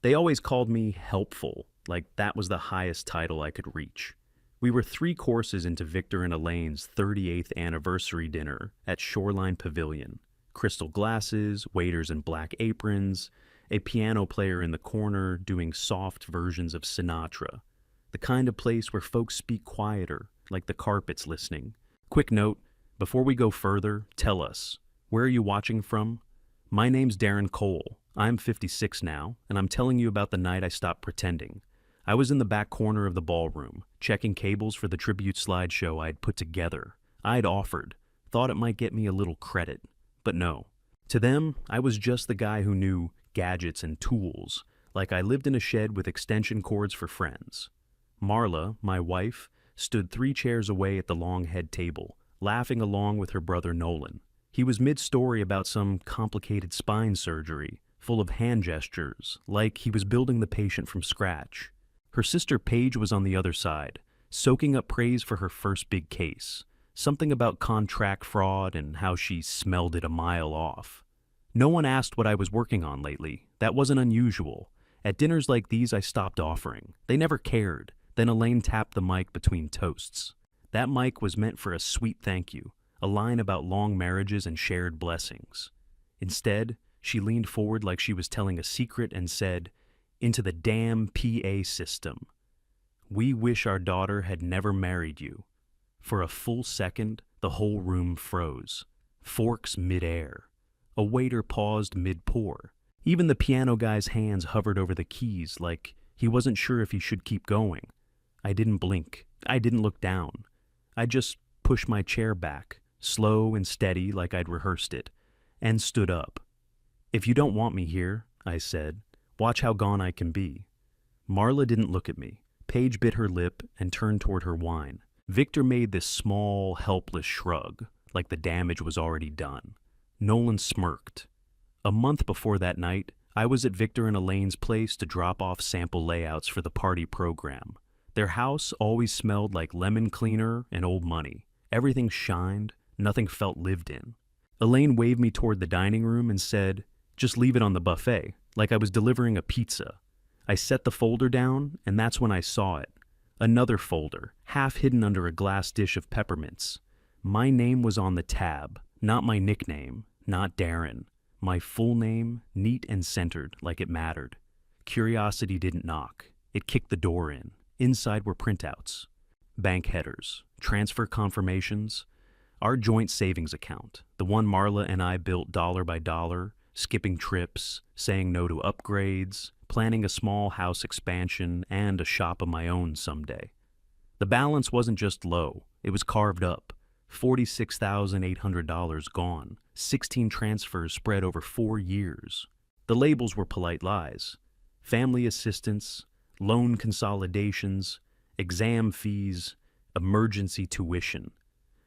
They always called me helpful, like that was the highest title I could reach. We were 3 courses into Victor and Elaine's 38th anniversary dinner at Shoreline Pavilion. Crystal glasses, waiters in black aprons, a piano player in the corner doing soft versions of Sinatra. The kind of place where folks speak quieter, like the carpet's listening. Quick note, before we go further, tell us, where are you watching from? My name's Darren Cole. I'm 56 now, and I'm telling you about the night I stopped pretending. I was in the back corner of the ballroom, checking cables for the tribute slideshow I'd put together. I'd offered, thought it might get me a little credit, but no. To them, I was just the guy who knew gadgets and tools, like I lived in a shed with extension cords for friends. Marla, my wife, stood 3 chairs away at the long head table, laughing along with her brother Nolan. He was mid-story about some complicated spine surgery, full of hand gestures, like he was building the patient from scratch. Her sister Paige was on the other side, soaking up praise for her first big case, something about contract fraud and how she smelled it a mile off. No one asked what I was working on lately. That wasn't unusual. At dinners like these, I stopped offering. They never cared. Then Elaine tapped the mic between toasts. That mic was meant for a sweet thank you, a line about long marriages and shared blessings. Instead, she leaned forward like she was telling a secret and said, "Into the damn PA system. We wish our daughter had never married you." For a full second, the whole room froze. Forks midair. A waiter paused mid-pour. Even the piano guy's hands hovered over the keys like he wasn't sure if he should keep going. I didn't blink. I didn't look down. I just pushed my chair back, slow and steady like I'd rehearsed it, and stood up. "If you don't want me here," I said, "watch how gone I can be." Marla didn't look at me. Paige bit her lip and turned toward her wine. Victor made this small, helpless shrug, like the damage was already done. Nolan smirked. A month before that night, I was at Victor and Elaine's place to drop off sample layouts for the party program. Their house always smelled like lemon cleaner and old money. Everything shined, nothing felt lived in. Elaine waved me toward the dining room and said, "Just leave it on the buffet," like I was delivering a pizza. I set the folder down, and that's when I saw it. Another folder, half hidden under a glass dish of peppermints. My name was on the tab, not my nickname, not Darren. My full name, neat and centered, like it mattered. Curiosity didn't knock. It kicked the door in. Inside were printouts, bank headers, transfer confirmations, our joint savings account, the one Marla and I built dollar by dollar, skipping trips, saying no to upgrades, planning a small house expansion and a shop of my own someday. The balance wasn't just low, it was carved up. $46,800 gone, 16 transfers spread over 4 years. The labels were polite lies. Family assistance, loan consolidations, exam fees, emergency tuition.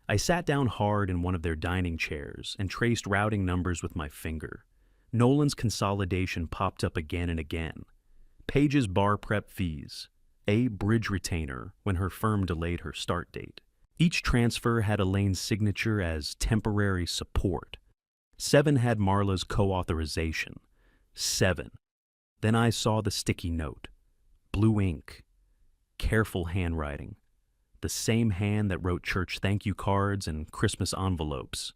I sat down hard in one of their dining chairs and traced routing numbers with my finger. Nolan's consolidation popped up again and again. Paige's bar prep fees, a bridge retainer when her firm delayed her start date. Each transfer had Elaine's signature as temporary support. 7 had Marla's co-authorization. 7. Then I saw the sticky note. Blue ink. Careful handwriting. The same hand that wrote church thank you cards and Christmas envelopes.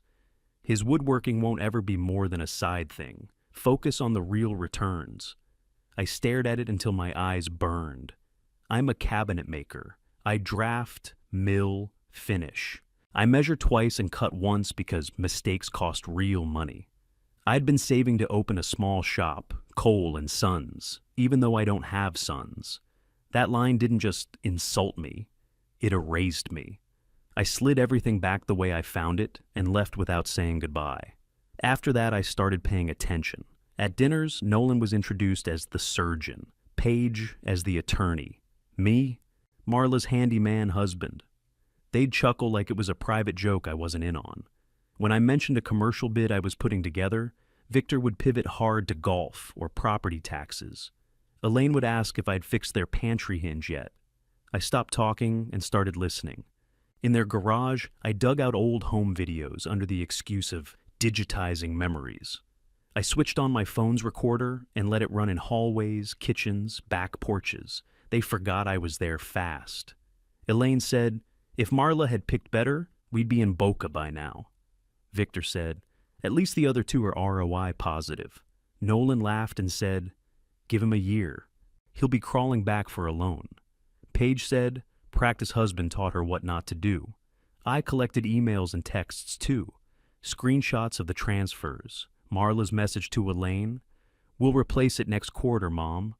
His woodworking won't ever be more than a side thing. Focus on the real returns. I stared at it until my eyes burned. I'm a cabinet maker. I draft, mill, finish. I measure twice and cut once because mistakes cost real money. I'd been saving to open a small shop, Cole and Sons, even though I don't have sons. That line didn't just insult me, it erased me. I slid everything back the way I found it and left without saying goodbye. After that, I started paying attention. At dinners, Nolan was introduced as the surgeon, Paige as the attorney, me, Marla's handyman husband. They'd chuckle like it was a private joke I wasn't in on. When I mentioned a commercial bid I was putting together, Victor would pivot hard to golf or property taxes. Elaine would ask if I'd fixed their pantry hinge yet. I stopped talking and started listening. In their garage, I dug out old home videos under the excuse of digitizing memories. I switched on my phone's recorder and let it run in hallways, kitchens, back porches. They forgot I was there fast. Elaine said, "If Marla had picked better, we'd be in Boca by now." Victor said, "At least the other two are ROI positive." Nolan laughed and said, "Give him a year. He'll be crawling back for a loan." Paige said, "Practice husband taught her what not to do." I collected emails and texts too. Screenshots of the transfers. Marla's message to Elaine, "We'll replace it next quarter, Mom."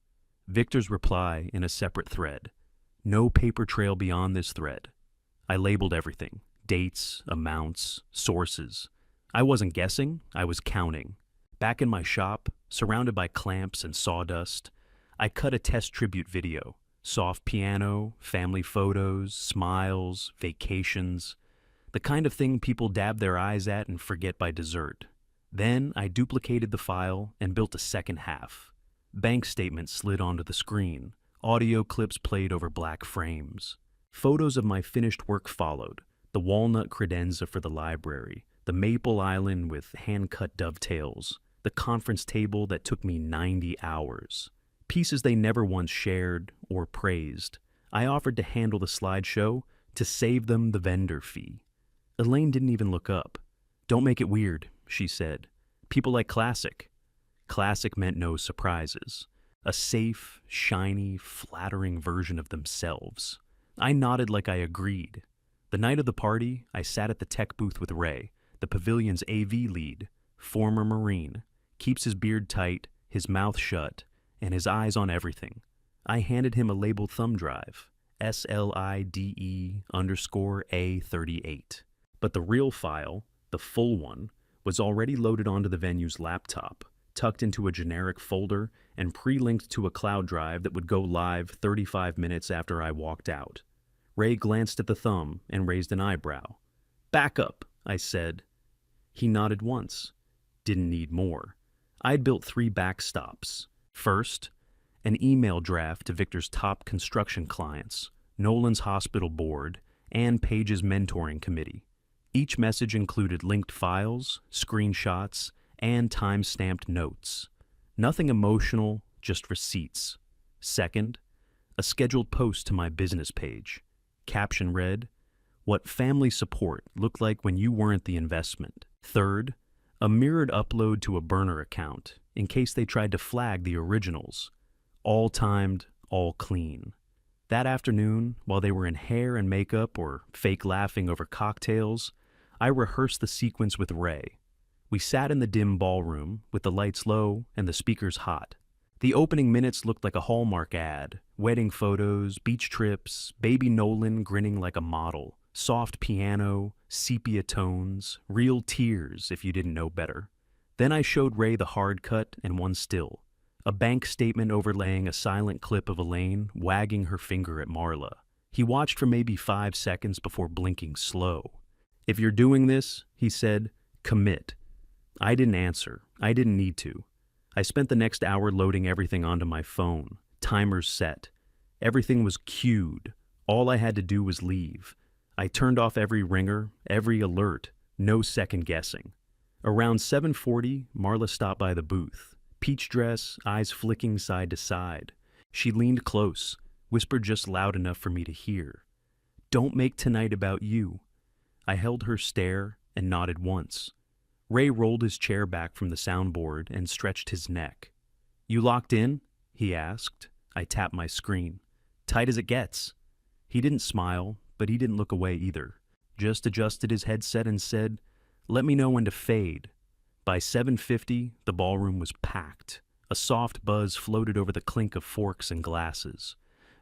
Victor's reply in a separate thread. No paper trail beyond this thread. I labeled everything. Dates, amounts, sources. I wasn't guessing, I was counting. Back in my shop, surrounded by clamps and sawdust, I cut a test tribute video. Soft piano, family photos, smiles, vacations. The kind of thing people dab their eyes at and forget by dessert. Then I duplicated the file and built a second half. Bank statements slid onto the screen. Audio clips played over black frames. Photos of my finished work followed. The walnut credenza for the library. The maple island with hand-cut dovetails. The conference table that took me 90 hours. Pieces they never once shared or praised. I offered to handle the slideshow to save them the vendor fee. Elaine didn't even look up. "Don't make it weird," she said. "People like classic." Classic meant no surprises. A safe, shiny, flattering version of themselves. I nodded like I agreed. The night of the party, I sat at the tech booth with Ray, the pavilion's AV lead, former Marine, keeps his beard tight, his mouth shut, and his eyes on everything. I handed him a labeled thumb drive, SLIDE_A38. But the real file, the full one, was already loaded onto the venue's laptop, tucked into a generic folder and pre-linked to a cloud drive that would go live 35 minutes after I walked out. Ray glanced at the thumb and raised an eyebrow. "Back up," I said. He nodded once. Didn't need more. I'd built 3 backstops. First, an email draft to Victor's top construction clients, Nolan's hospital board, and Paige's mentoring committee. Each message included linked files, screenshots, and time-stamped notes. Nothing emotional, just receipts. Second, a scheduled post to my business page. Caption read, "What family support looked like when you weren't the investment." Third, a mirrored upload to a burner account, in case they tried to flag the originals. All timed, all clean. That afternoon, while they were in hair and makeup or fake laughing over cocktails, I rehearsed the sequence with Ray. We sat in the dim ballroom, with the lights low and the speakers hot. The opening minutes looked like a Hallmark ad. Wedding photos, beach trips, baby Nolan grinning like a model, soft piano, sepia tones, real tears if you didn't know better. Then I showed Ray the hard cut and one still. A bank statement overlaying a silent clip of Elaine wagging her finger at Marla. He watched for maybe 5 seconds before blinking slow. "If you're doing this," he said, "commit." I didn't answer. I didn't need to. I spent the next hour loading everything onto my phone. Timers set. Everything was queued. All I had to do was leave. I turned off every ringer, every alert, no second guessing. Around 7:40, Marla stopped by the booth. Peach dress, eyes flicking side to side. She leaned close, whispered just loud enough for me to hear. "Don't make tonight about you." I held her stare and nodded once. Ray rolled his chair back from the soundboard and stretched his neck. "You locked in?" he asked. I tapped my screen. "Tight as it gets." He didn't smile, but he didn't look away either. Just adjusted his headset and said, "Let me know when to fade." By 7:50, the ballroom was packed. A soft buzz floated over the clink of forks and glasses.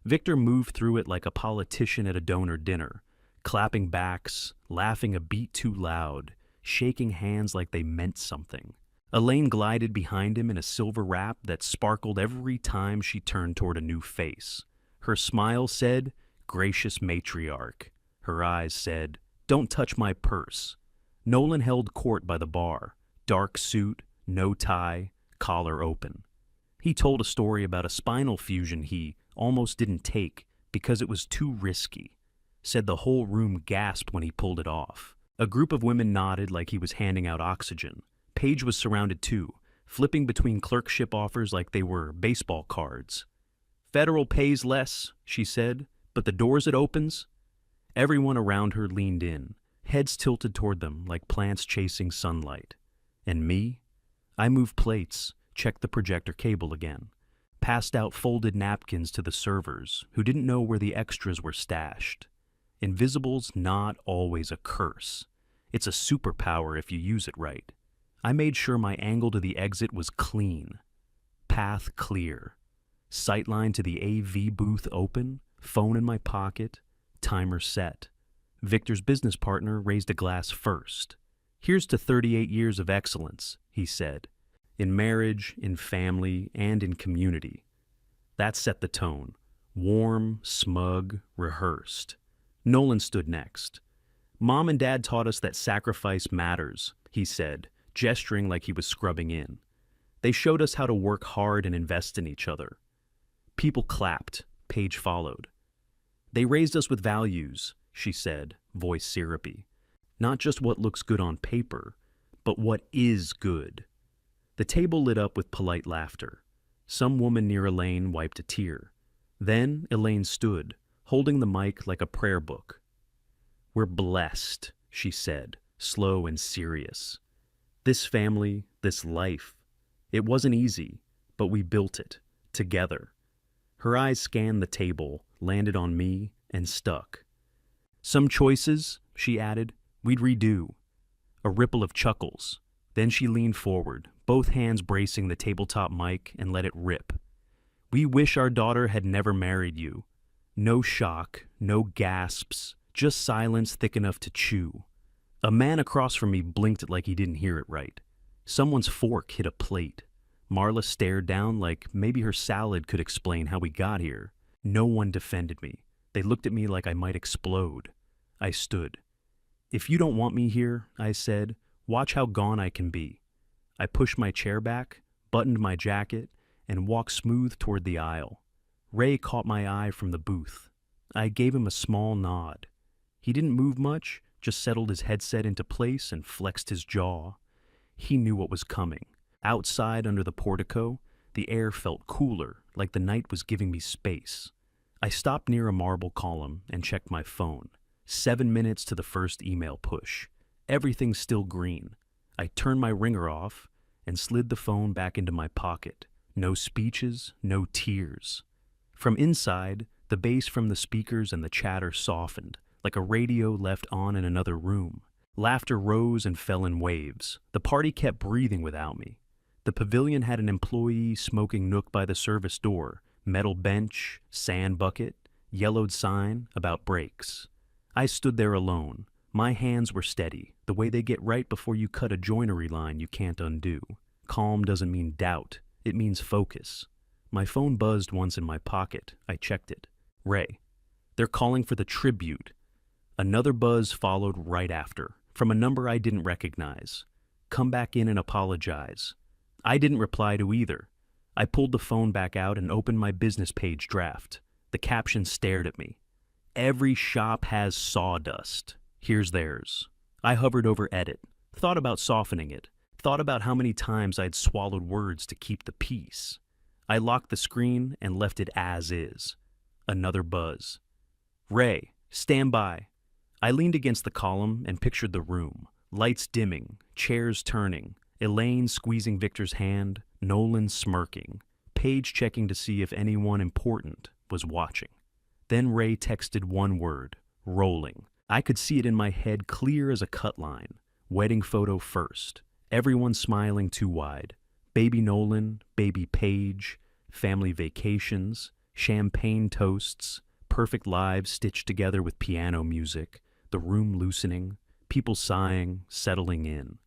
Victor moved through it like a politician at a donor dinner, clapping backs, laughing a beat too loud, shaking hands like they meant something. Elaine glided behind him in a silver wrap that sparkled every time she turned toward a new face. Her smile said, "Gracious matriarch." Her eyes said, "Don't touch my purse." Nolan held court by the bar. Dark suit, no tie, collar open. He told a story about a spinal fusion he almost didn't take because it was too risky. Said the whole room gasped when he pulled it off. A group of women nodded like he was handing out oxygen. Paige was surrounded too, flipping between clerkship offers like they were baseball cards. Federal pays less, she said, but the doors it opens? Everyone around her leaned in, heads tilted toward them like plants chasing sunlight. And me? I moved plates, checked the projector cable again, passed out folded napkins to the servers who didn't know where the extras were stashed. Invisible's not always a curse. It's a superpower if you use it right. I made sure my angle to the exit was clean. Path clear. Sightline to the AV booth open, phone in my pocket, timer set. Victor's business partner raised a glass first. Here's to 38 years of excellence, he said, in marriage, in family, and in community. That set the tone. Warm, smug, rehearsed. Nolan stood next. Mom and Dad taught us that sacrifice matters, he said, gesturing like he was scrubbing in. They showed us how to work hard and invest in each other. People clapped. Paige followed. They raised us with values, she said, voice syrupy. Not just what looks good on paper, but what is good. The table lit up with polite laughter. Some woman near Elaine wiped a tear. Then Elaine stood, holding the mic like a prayer book. We're blessed, she said, slow and serious. This family, this life. It wasn't easy, but we built it, together. Her eyes scanned the table, landed on me, and stuck. Some choices, she added, we'd redo. A ripple of chuckles. Then she leaned forward, both hands bracing the tabletop mic, and let it rip. We wish our daughter had never married you. No shock, no gasps, just silence thick enough to chew. A man across from me blinked like he didn't hear it right. Someone's fork hit a plate. Marla stared down like maybe her salad could explain how we got here. No one defended me. They looked at me like I might explode. I stood. If you don't want me here, I said, watch how gone I can be. I pushed my chair back, buttoned my jacket, and walked smooth toward the aisle. Ray caught my eye from the booth. I gave him a small nod. He didn't move much, just settled his headset into place and flexed his jaw. He knew what was coming. Outside under the portico, the air felt cooler, like the night was giving me space. I stopped near a marble column and checked my phone. 7 minutes to the first email push. Everything's still green. I turned my ringer off and slid the phone back into my pocket. No speeches, no tears. From inside, the bass from the speakers and the chatter softened, like a radio left on in another room. Laughter rose and fell in waves. The party kept breathing without me. The pavilion had an employee smoking nook by the service door, metal bench, sand bucket, yellowed sign about breaks. I stood there alone. My hands were steady, the way they get right before you cut a joinery line you can't undo. Calm doesn't mean doubt, it means focus. My phone buzzed once in my pocket. I checked it. Ray. They're calling for the tribute. Another buzz followed right after, from a number I didn't recognize. Come back in and apologize. I didn't reply to either. I pulled the phone back out and opened my business page draft. The caption stared at me. Every shop has sawdust. Here's theirs. I hovered over edit, thought about softening it, thought about how many times I'd swallowed words to keep the peace. I locked the screen and left it as is. Another buzz. Ray, stand by. I leaned against the column and pictured the room. Lights dimming, chairs turning, Elaine squeezing Victor's hand, Nolan smirking, Paige checking to see if anyone important was watching. Then Ray texted one word, rolling. I could see it in my head clear as a cut line. Wedding photo first. Everyone smiling too wide. Baby Nolan, baby Paige, family vacations, champagne toasts, perfect lives stitched together with piano music, the room loosening, people sighing, settling in.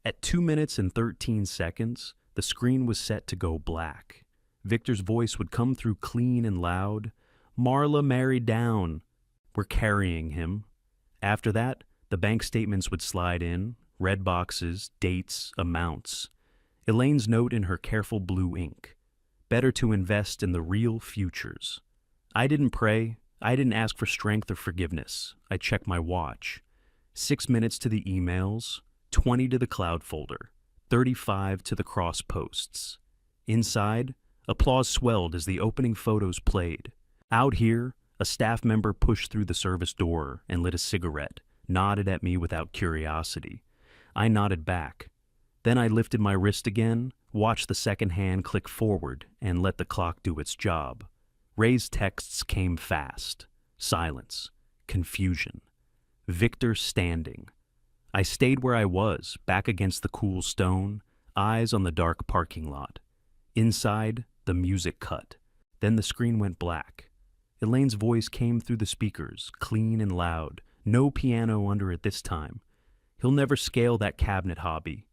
At 2 minutes and 13 seconds, the screen was set to go black. Victor's voice would come through clean and loud. Marla married down. We're carrying him. After that, the bank statements would slide in, red boxes, dates, amounts. Elaine's note in her careful blue ink. Better to invest in the real futures. I didn't pray. I didn't ask for strength or forgiveness. I checked my watch. 6 minutes to the emails, 20 to the cloud folder. 35 to the cross posts. Inside, applause swelled as the opening photos played. Out here, a staff member pushed through the service door and lit a cigarette, nodded at me without curiosity. I nodded back. Then I lifted my wrist again, watched the second hand click forward, and let the clock do its job. Ray's texts came fast. Silence. Confusion. Victor standing. I stayed where I was, back against the cool stone, eyes on the dark parking lot. Inside, the music cut. Then the screen went black. Elaine's voice came through the speakers, clean and loud. No piano under it this time. He'll never scale that cabinet hobby.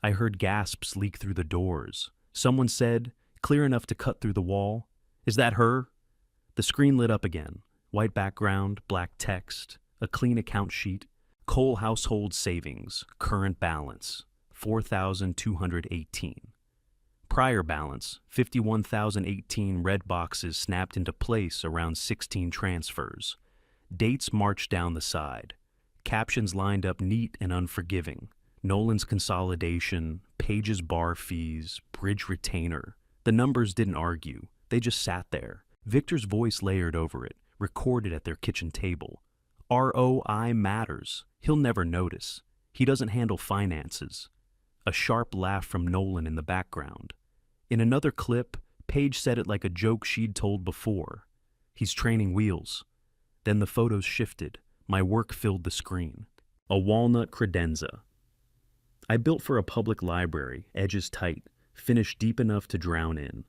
I heard gasps leak through the doors. Someone said, clear enough to cut through the wall, "Is that her?" The screen lit up again. White background, black text, a clean account sheet. Cole household savings, current balance, $4,218. Prior balance, 51,018 red boxes snapped into place around 16 transfers. Dates marched down the side. Captions lined up neat and unforgiving. Nolan's consolidation, Page's bar fees, bridge retainer. The numbers didn't argue. They just sat there. Victor's voice layered over it, recorded at their kitchen table. ROI matters. He'll never notice. He doesn't handle finances. A sharp laugh from Nolan in the background. In another clip, Page said it like a joke she'd told before. He's training wheels. Then the photos shifted. My work filled the screen. A walnut credenza. I built for a public library, edges tight, finished deep enough to drown in.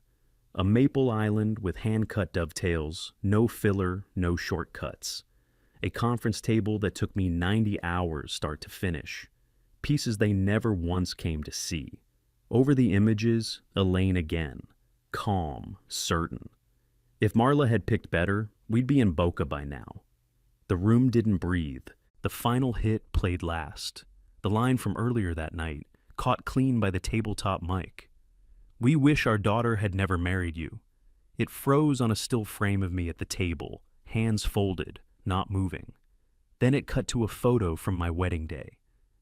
A maple island with hand-cut dovetails, no filler, no shortcuts. A conference table that took me 90 hours start to finish. Pieces they never once came to see. Over the images, Elaine again. Calm, certain. If Marla had picked better, we'd be in Boca by now. The room didn't breathe. The final hit played last. The line from earlier that night, caught clean by the tabletop mic. "We wish our daughter had never married you." It froze on a still frame of me at the table, hands folded, not moving. Then it cut to a photo from my wedding day.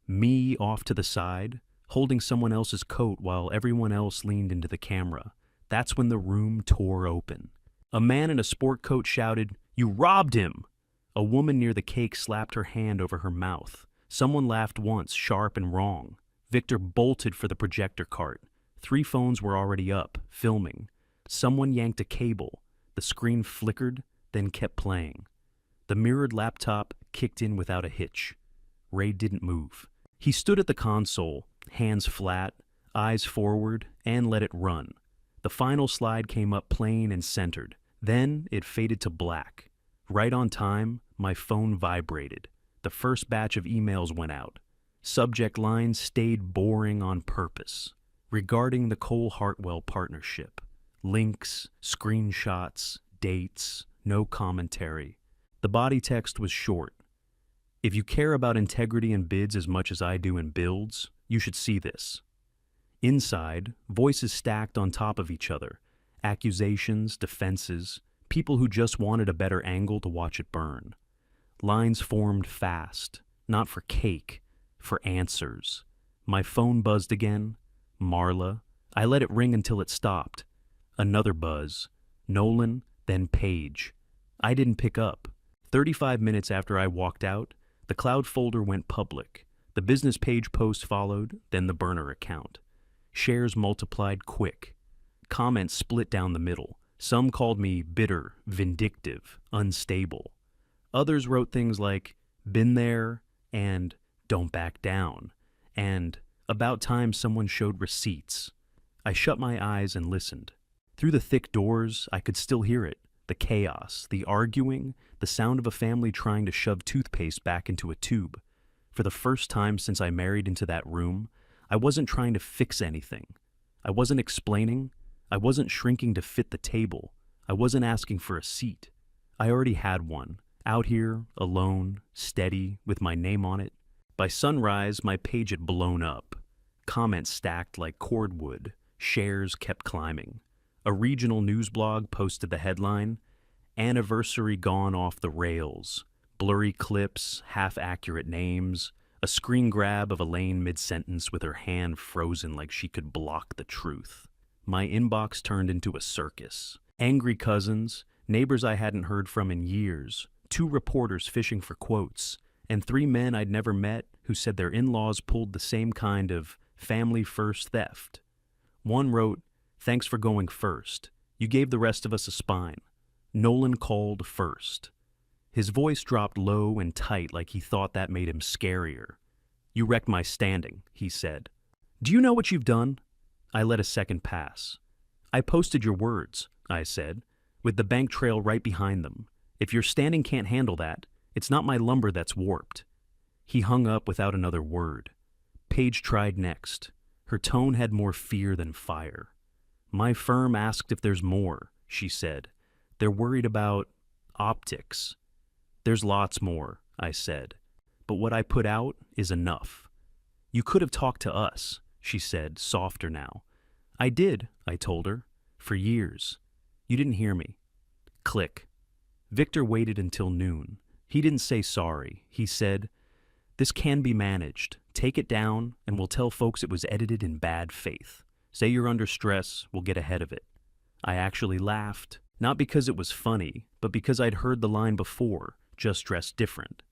Me off to the side, holding someone else's coat while everyone else leaned into the camera. That's when the room tore open. A man in a sport coat shouted, "You robbed him!" A woman near the cake slapped her hand over her mouth. Someone laughed once, sharp and wrong. Victor bolted for the projector cart. 3 phones were already up, filming. Someone yanked a cable. The screen flickered, then kept playing. The mirrored laptop kicked in without a hitch. Ray didn't move. He stood at the console, hands flat, eyes forward, and let it run. The final slide came up plain and centered. Then it faded to black. Right on time, my phone vibrated. The first batch of emails went out. Subject lines stayed boring on purpose. Regarding the Cole Hartwell partnership. Links, screenshots, dates, no commentary. The body text was short. If you care about integrity in bids as much as I do in builds, you should see this. Inside, voices stacked on top of each other. Accusations, defenses, people who just wanted a better angle to watch it burn. Lines formed fast, not for cake, for answers. My phone buzzed again. Marla. I let it ring until it stopped. Another buzz. Nolan, then Page. I didn't pick up. 35 minutes after I walked out, the cloud folder went public. The business page post followed, then the burner account. Shares multiplied quick. Comments split down the middle. Some called me bitter, vindictive, unstable. Others wrote things like, "Been there," and "Don't back down," and "About time someone showed receipts." I shut my eyes and listened. Through the thick doors, I could still hear it. The chaos, the arguing, the sound of a family trying to shove toothpaste back into a tube. For the first time since I married into that room, I wasn't trying to fix anything. I wasn't explaining. I wasn't shrinking to fit the table. I wasn't asking for a seat. I already had one. Out here, alone, steady, with my name on it. By sunrise, my page had blown up. Comments stacked like cordwood. Shares kept climbing. A regional news blog posted the headline, "Anniversary gone off the rails." Blurry clips, half-accurate names. A screen grab of Elaine mid-sentence with her hand frozen like she could block the truth. My inbox turned into a circus. Angry cousins, neighbors I hadn't heard from in years, 2 reporters fishing for quotes, and 3 men I'd never met who said their in-laws pulled the same kind of family-first theft. One wrote, "Thanks for going first. You gave the rest of us a spine. Nolan called first." His voice dropped low and tight like he thought that made him scarier. "You wrecked my standing," he said. "Do you know what you've done?" I let a second pass. "I posted your words," I said, "with the bank trail right behind them. If your standing can't handle that, it's not my lumber that's warped." He hung up without another word. Paige tried next. Her tone had more fear than fire. "My firm asked if there's more," she said. "They're worried about optics." "There's lots more," I said. "But what I put out is enough." "You could have talked to us," she said, softer now. "I did," I told her. "For years. You didn't hear me." Click. Victor waited until noon. He didn't say sorry. He said, "This can be managed. Take it down, and we'll tell folks it was edited in bad faith. Say you're under stress, we'll get ahead of it." I actually laughed, not because it was funny, but because I'd heard the line before, just dressed different.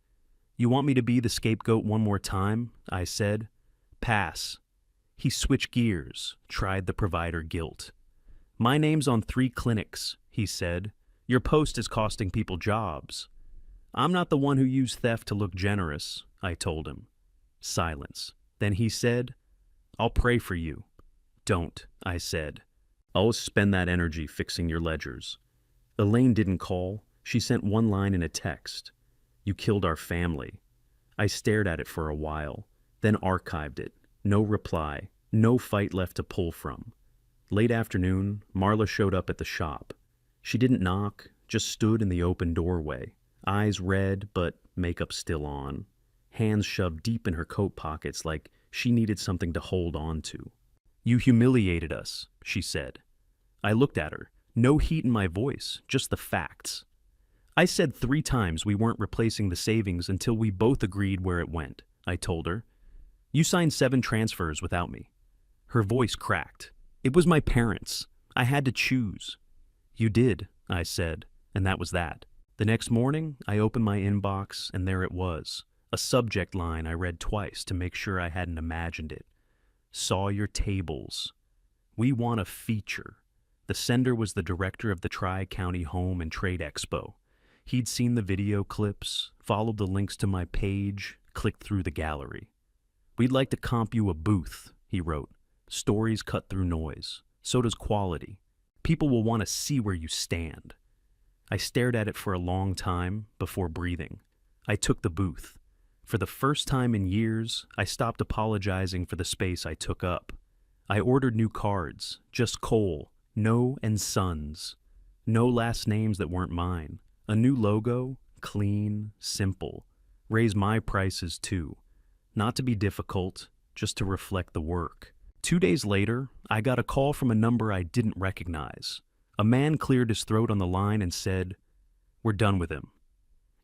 "You want me to be the scapegoat one more time?" I said. "Pass." He switched gears, tried the provider guilt. "My name's on 3 clinics," he said. "Your post is costing people jobs." "I'm not the one who used theft to look generous," I told him. Silence. Then he said, "I'll pray for you." "Don't," I said. "I'll spend that energy fixing your ledgers." Elaine didn't call. She sent one line in a text. "You killed our family." I stared at it for a while, then archived it. No reply, no fight left to pull from. Late afternoon, Marla showed up at the shop. She didn't knock, just stood in the open doorway, eyes red but makeup still on, hands shoved deep in her coat pockets like she needed something to hold on to. "You humiliated us," she said. I looked at her, no heat in my voice, just the facts. "I said 3 times we weren't replacing the savings until we both agreed where it went," I told her. "You signed 7 transfers without me." Her voice cracked. "It was my parents. I had to choose." "You did," I said, and that was that. The next morning, I opened my inbox, and there it was, a subject line I read twice to make sure I hadn't imagined it. "Saw your tables. We want a feature." The sender was the director of the Tri-County Home and Trade Expo. He'd seen the video clips, followed the links to my page, clicked through the gallery. "We'd like to comp you a booth," he wrote. "Stories cut through noise. So does quality. People will want to see where you stand." I stared at it for a long time before breathing. I took the booth. For the first time in years, I stopped apologizing for the space I took up. I ordered new cards, just Cole, No and Sons. No last names that weren't mine. A new logo, clean, simple. Raise my prices too. Not to be difficult, just to reflect the work. 2 days later, I got a call from a number I didn't recognize. A man cleared his throat on the line and said, "We're done with him."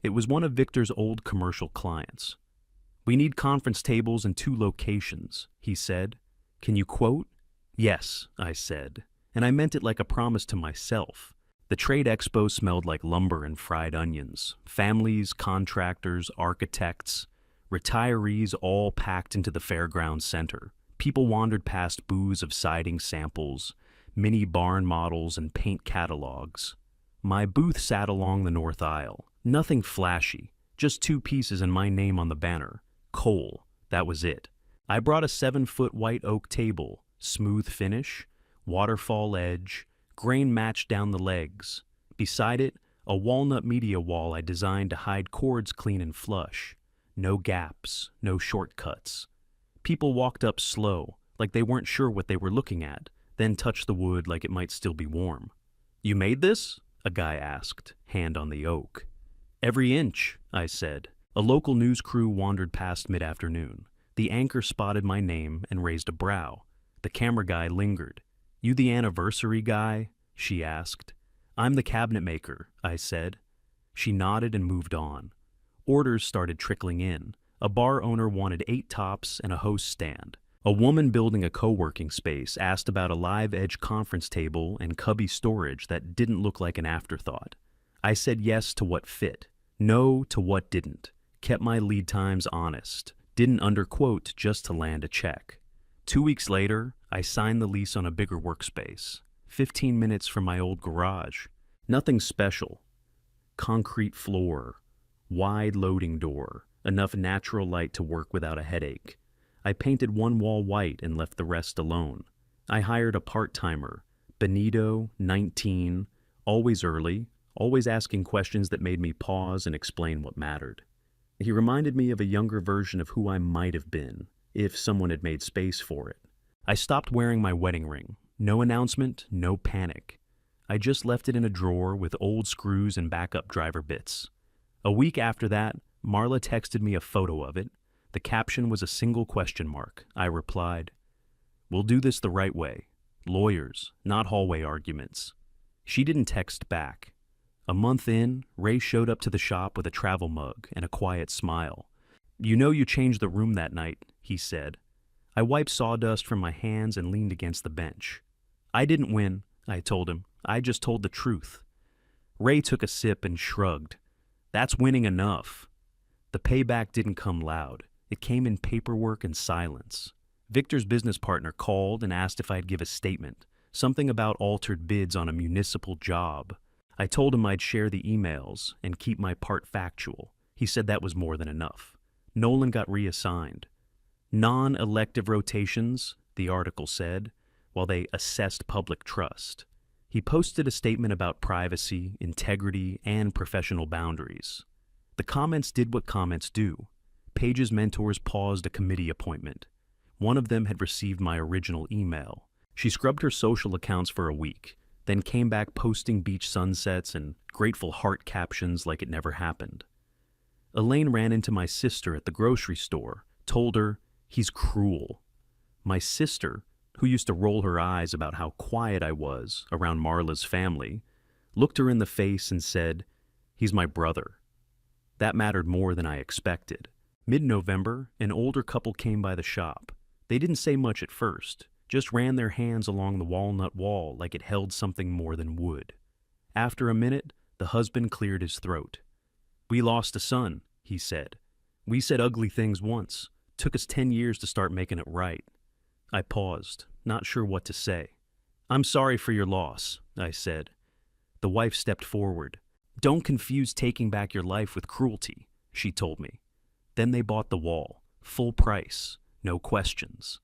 It was one of Victor's old commercial clients. "We need conference tables in 2 locations," he said. "Can you quote?" "Yes," I said, and I meant it like a promise to myself. The trade expo smelled like lumber and fried onions. Families, contractors, architects, retirees all packed into the fairground center. People wandered past booths of siding samples, mini barn models, and paint catalogs. My booth sat along the north aisle. Nothing flashy, just 2 pieces and my name on the banner. Cole, that was it. I brought a 7-foot white oak table, smooth finish, waterfall edge, grain matched down the legs. Beside it, a walnut media wall I designed to hide cords clean and flush. No gaps, no shortcuts. People walked up slow, like they weren't sure what they were looking at, then touched the wood like it might still be warm. "You made this?" a guy asked, hand on the oak. "Every inch," I said. A local news crew wandered past mid-afternoon. The anchor spotted my name and raised a brow. The camera guy lingered. "You the anniversary guy?" she asked. "I'm the cabinet maker," I said. She nodded and moved on. Orders started trickling in. A bar owner wanted 8 tops and a host stand. A woman building a co-working space asked about a live edge conference table and cubby storage that didn't look like an afterthought. I said yes to what fit, no to what didn't, kept my lead times honest, didn't underquote just to land a check. 2 weeks later, I signed the lease on a bigger workspace, 15 minutes from my old garage. Nothing special. Concrete floor, wide loading door, enough natural light to work without a headache. I painted one wall white and left the rest alone. I hired a part-timer, Benito, 19, always early, always asking questions that made me pause and explain what mattered. He reminded me of a younger version of who I might have been, if someone had made space for it. I stopped wearing my wedding ring. No announcement, no panic. I just left it in a drawer with old screws and backup driver bits. A week after that, Marla texted me a photo of it. The caption was a single question mark. I replied, "We'll do this the right way. Lawyers, not hallway arguments." She didn't text back. A month in, Ray showed up to the shop with a travel mug and a quiet smile. "You know you changed the room that night," he said. I wiped sawdust from my hands and leaned against the bench. "I didn't win," I told him. "I just told the truth." Ray took a sip and shrugged. "That's winning enough." The payback didn't come loud. It came in paperwork and silence. Victor's business partner called and asked if I'd give a statement, something about altered bids on a municipal job. I told him I'd share the emails and keep my part factual. He said that was more than enough. Nolan got reassigned. Non-elective rotations, the article said, while they assessed public trust. He posted a statement about privacy, integrity, and professional boundaries. The comments did what comments do. Paige's mentors paused a committee appointment. One of them had received my original email. She scrubbed her social accounts for a week, then came back posting beach sunsets and grateful heart captions like it never happened. Elaine ran into my sister at the grocery store, told her, "He's cruel." My sister, who used to roll her eyes about how quiet I was around Marla's family, looked her in the face and said, "He's my brother." That mattered more than I expected. Mid-November, an older couple came by the shop. They didn't say much at first, just ran their hands along the walnut wall like it held something more than wood. After a minute, the husband cleared his throat. "We lost a son," he said. "We said ugly things once. Took us 10 years to start making it right." I paused, not sure what to say. "I'm sorry for your loss," I said. The wife stepped forward. "Don't confuse taking back your life with cruelty," she told me. Then they bought the wall, full price, no questions.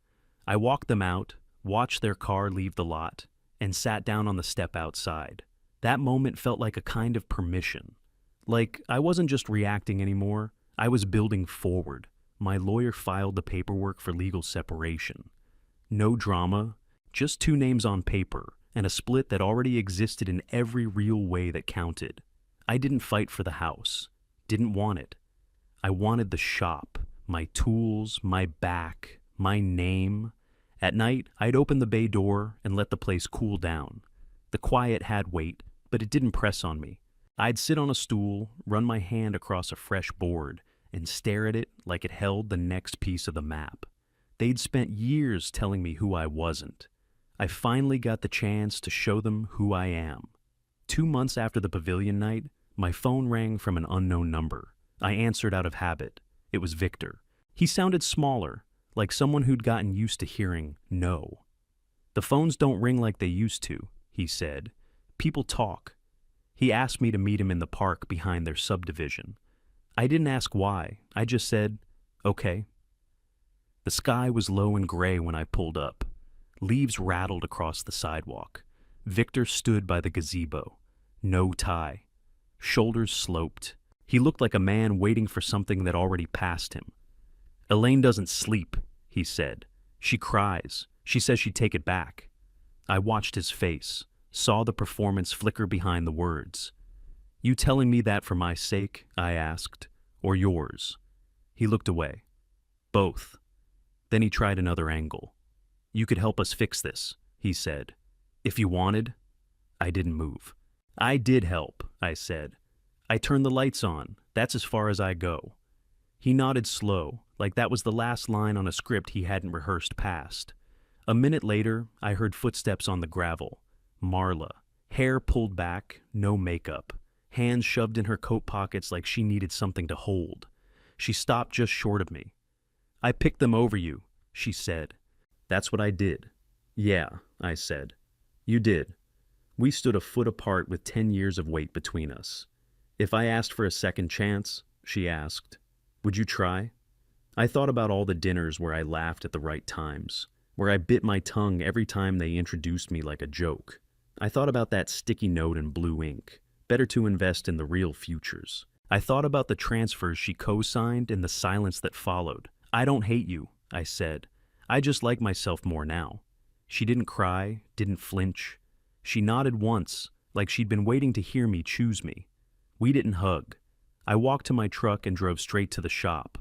I walked them out, watched their car leave the lot, and sat down on the step outside. That moment felt like a kind of permission. Like I wasn't just reacting anymore, I was building forward. My lawyer filed the paperwork for legal separation. No drama, just 2 names on paper, and a split that already existed in every real way that counted. I didn't fight for the house, didn't want it. I wanted the shop, my tools, my back, my name. At night, I'd open the bay door and let the place cool down. The quiet had weight, but it didn't press on me. I'd sit on a stool, run my hand across a fresh board, and stare at it like it held the next piece of the map. They'd spent years telling me who I wasn't. I finally got the chance to show them who I am. 2 months after the pavilion night, my phone rang from an unknown number. I answered out of habit. It was Victor. He sounded smaller, like someone who'd gotten used to hearing no. "The phones don't ring like they used to," he said. "People talk." He asked me to meet him in the park behind their subdivision. I didn't ask why. I just said, "Okay." The sky was low and gray when I pulled up. Leaves rattled across the sidewalk. Victor stood by the gazebo. No tie. Shoulders sloped. He looked like a man waiting for something that already passed him. "Elaine doesn't sleep," he said. "She cries. She says she'd take it back." I watched his face, saw the performance flicker behind the words. "You telling me that for my sake?" I asked. "Or yours?" He looked away. "Both." Then he tried another angle. "You could help us fix this," he said. "If you wanted." I didn't move. "I did help," I said. "I turned the lights on. That's as far as I go." He nodded slow, like that was the last line on a script he hadn't rehearsed past. A minute later, I heard footsteps on the gravel. Marla. Hair pulled back, no makeup. Hands shoved in her coat pockets like she needed something to hold. She stopped just short of me. "I picked them over you," she said. "That's what I did." "Yeah," I said. "You did." We stood a foot apart with 10 years of weight between us. "If I asked for a second chance," she asked, "would you try?" I thought about all the dinners where I laughed at the right times, where I bit my tongue every time they introduced me like a joke. I thought about that sticky note in blue ink. Better to invest in the real futures. I thought about the transfers she co-signed and the silence that followed. "I don't hate you," I said. "I just like myself more now." She didn't cry, didn't flinch. She nodded once, like she'd been waiting to hear me choose me. We didn't hug. I walked to my truck and drove straight to the shop.